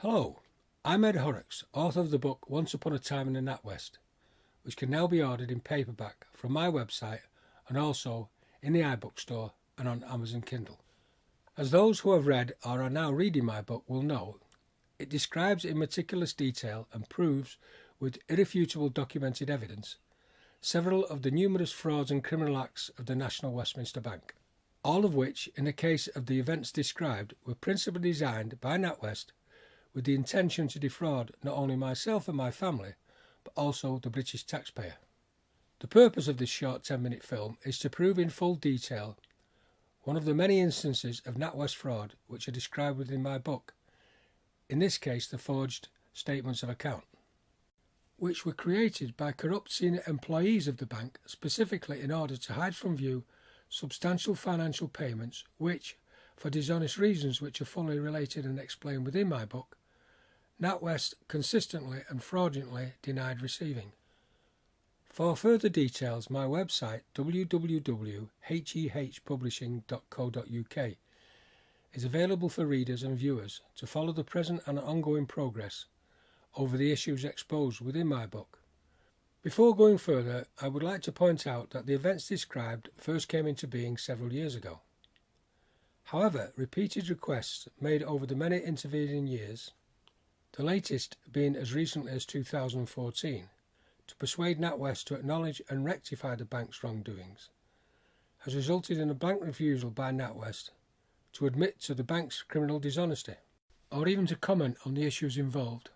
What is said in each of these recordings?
Hello, I'm Ed Horrocks, author of the book Once Upon a Time in the NatWest, which can now be ordered in paperback from my website and also in the iBook store and on Amazon Kindle. As those who have read or are now reading my book will know, it describes in meticulous detail and proves with irrefutable documented evidence several of the numerous frauds and criminal acts of the National Westminster Bank, all of which, in the case of the events described, were principally designed by NatWest with the intention to defraud not only myself and my family, but also the British taxpayer. The purpose of this short 10-minute film is to prove in full detail one of the many instances of NatWest fraud which are described within my book, in this case the forged statements of account, which were created by corrupt senior employees of the bank specifically in order to hide from view substantial financial payments which, for dishonest reasons which are fully related and explained within my book, NatWest consistently and fraudulently denied receiving. For further details, my website www.hehpublishing.co.uk is available for readers and viewers to follow the present and ongoing progress over the issues exposed within my book. Before going further, I would like to point out that the events described first came into being several years ago. However, repeated requests made over the many intervening years, the latest being as recently as 2014, to persuade NatWest to acknowledge and rectify the bank's wrongdoings, has resulted in a blank refusal by NatWest to admit to the bank's criminal dishonesty, or even to comment on the issues involved,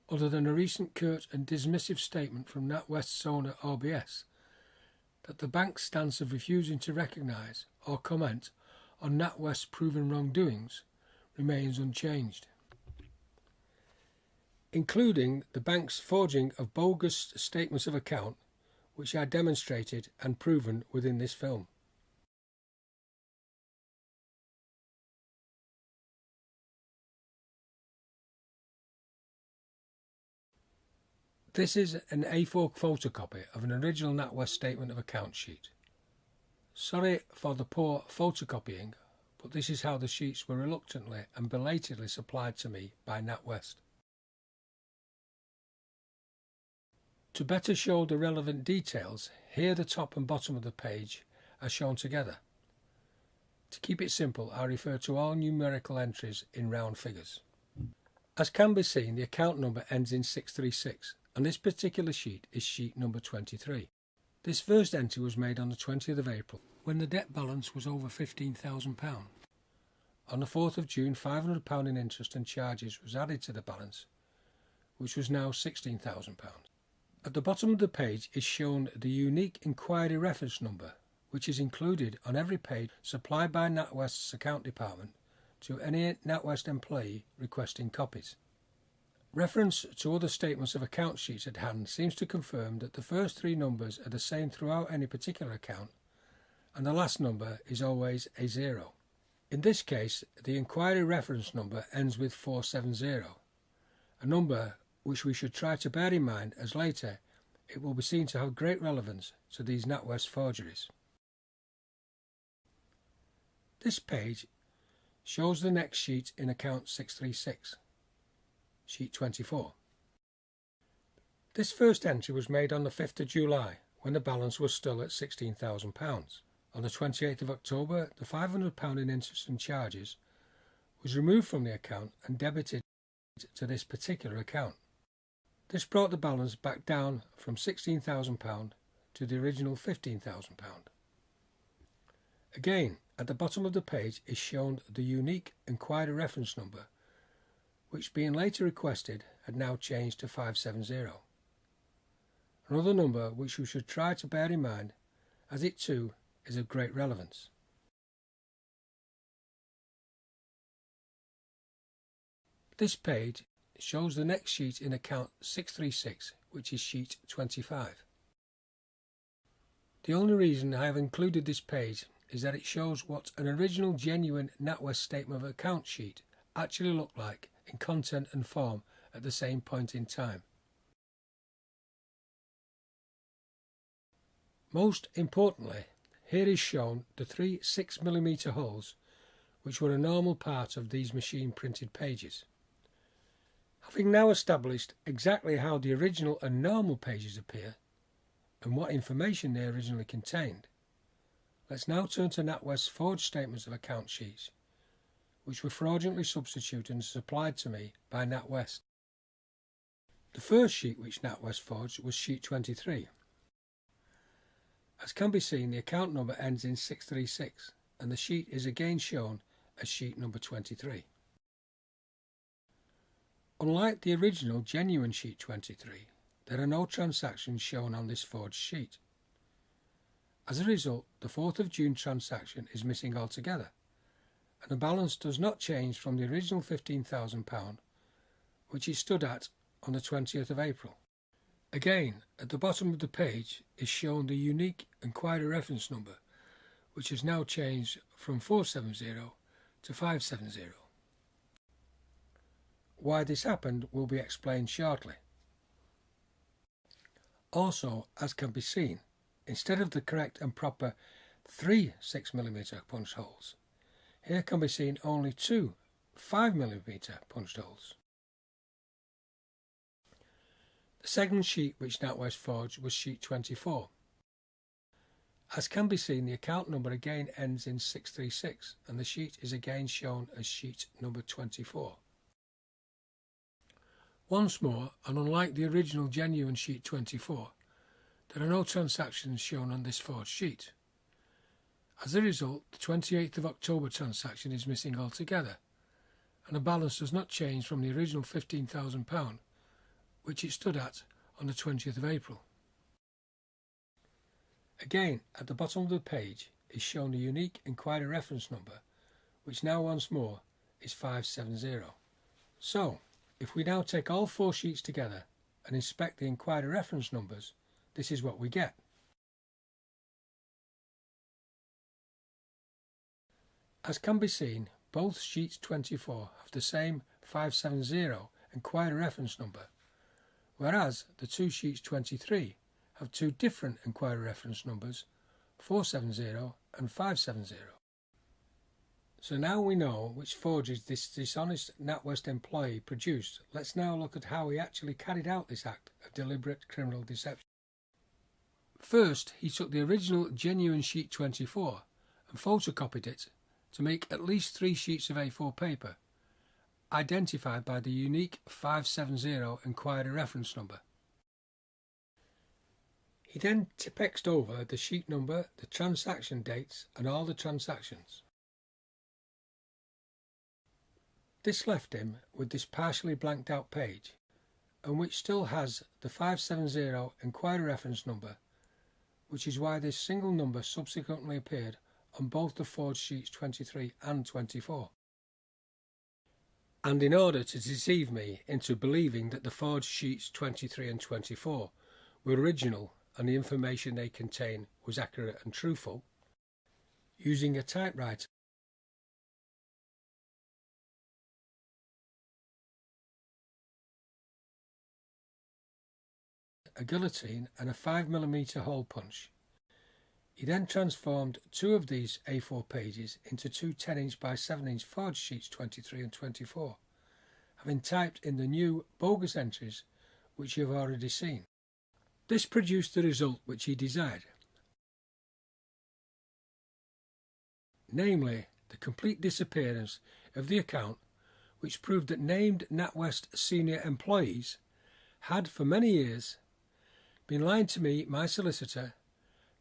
other than a recent curt and dismissive statement from NatWest's owner RBS that the bank's stance of refusing to recognise or comment on NatWest's proven wrongdoings remains unchanged, including the bank's forging of bogus statements of account, which are demonstrated and proven within this film. This is an A4 photocopy of an original NatWest statement of account sheet. Sorry for the poor photocopying, but this is how the sheets were reluctantly and belatedly supplied to me by NatWest. To better show the relevant details, here the top and bottom of the page are shown together. To keep it simple, I refer to all numerical entries in round figures. As can be seen, the account number ends in 636, and this particular sheet is sheet number 23. This first entry was made on the 20th of April, when the debt balance was over £15,000. On the 4th of June, £500 in interest and charges was added to the balance, which was now £16,000. At the bottom of the page is shown the unique inquiry reference number, which is included on every page supplied by NatWest's account department to any NatWest employee requesting copies. Reference to other statements of account sheets at hand seems to confirm that the first three numbers are the same throughout any particular account, and the last number is always a 0. In this case, the inquiry reference number ends with 470, a number which we should try to bear in mind as later it will be seen to have great relevance to these NatWest forgeries. This page shows the next sheet in account 636, sheet 24. This first entry was made on the 5th of July when the balance was still at £16,000. On the 28th of October, the £500 in interest and charges was removed from the account and debited to this particular account. This brought the balance back down from £16,000 to the original £15,000. Again, at the bottom of the page is shown the unique inquiry reference number, which being later requested had now changed to 570. Another number which we should try to bear in mind, as it too is of great relevance. This page shows the next sheet in account 636, which is sheet 25. The only reason I have included this page is that it shows what an original genuine NatWest statement of account sheet actually looked like in content and form at the same point in time. Most importantly, here is shown the three 6mm holes which were a normal part of these machine printed pages. Having now established exactly how the original and normal pages appear and what information they originally contained, let's now turn to NatWest's forged statements of account sheets, which were fraudulently substituted and supplied to me by NatWest. The first sheet which NatWest forged was sheet 23. As can be seen, the account number ends in 636 and the sheet is again shown as sheet number 23. Unlike the original genuine sheet 23, there are no transactions shown on this forged sheet. As a result, the 4th of June transaction is missing altogether, and the balance does not change from the original £15,000, which it stood at on the 20th of April. Again, at the bottom of the page is shown the unique inquiry reference number, which has now changed from 470 to 570. Why this happened will be explained shortly. Also, as can be seen, instead of the correct and proper 3 6mm punched holes, here can be seen only 2 5mm punched holes. The second sheet which NatWest forged was sheet 24. As can be seen, the account number again ends in 636 and the sheet is again shown as sheet number 24. Once more, and unlike the original genuine sheet 24, there are no transactions shown on this forged sheet. As a result, the 28th of October transaction is missing altogether, and the balance does not change from the original £15,000, which it stood at on the 20th of April. Again, at the bottom of the page is shown the unique inquiry reference number, which now once more is 570. So, if we now take all 4 sheets together and inspect the inquiry reference numbers, this is what we get. As can be seen, both sheets 24 have the same 570 inquiry reference number, whereas the 2 sheets 23 have 2 different inquiry reference numbers, 470 and 570. So now we know which forgeries this dishonest NatWest employee produced. Let's now look at how he actually carried out this act of deliberate criminal deception. First, he took the original genuine sheet 24 and photocopied it to make at least 3 sheets of A4 paper, identified by the unique 570 inquiry reference number. He then tipexed over the sheet number, the transaction dates and all the transactions. This left him with this partially blanked out page, and which still has the 570 inquiry reference number, which is why this single number subsequently appeared on both the forged sheets 23 and 24. And in order to deceive me into believing that the forged sheets 23 and 24 were original and the information they contain was accurate and truthful, using a typewriter, a guillotine and a 5mm hole punch, he then transformed 2 of these A4 pages into 2 10-inch by 7-inch forged sheets 23 and 24, having typed in the new bogus entries which you have already seen. This produced the result which he desired, namely the complete disappearance of the account, which proved that named NatWest senior employees had for many years been lying to me, my solicitor,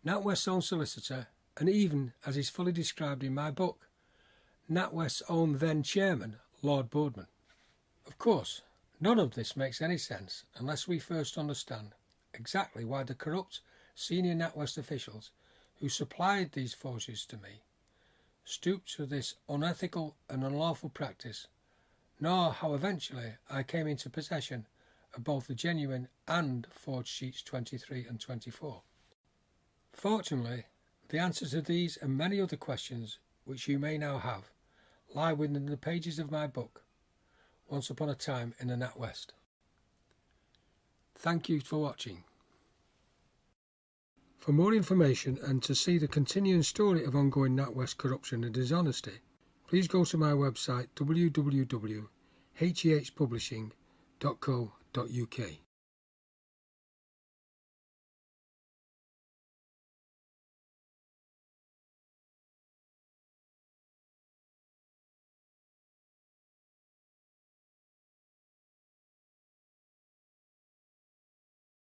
NatWest's own solicitor, and even, as is fully described in my book, NatWest's own then chairman, Lord Boardman. Of course, none of this makes any sense unless we first understand exactly why the corrupt senior NatWest officials who supplied these forgeries to me stooped to this unethical and unlawful practice, nor how eventually I came into possession of both the genuine and forged sheets 23 and 24. Fortunately, the answer to these and many other questions which you may now have lie within the pages of my book, Once Upon a Time in the NatWest. Thank you for watching. For more information and to see the continuing story of ongoing NatWest corruption and dishonesty, please go to my website www.hehpublishing.co.uk. www.criminality.co.uk.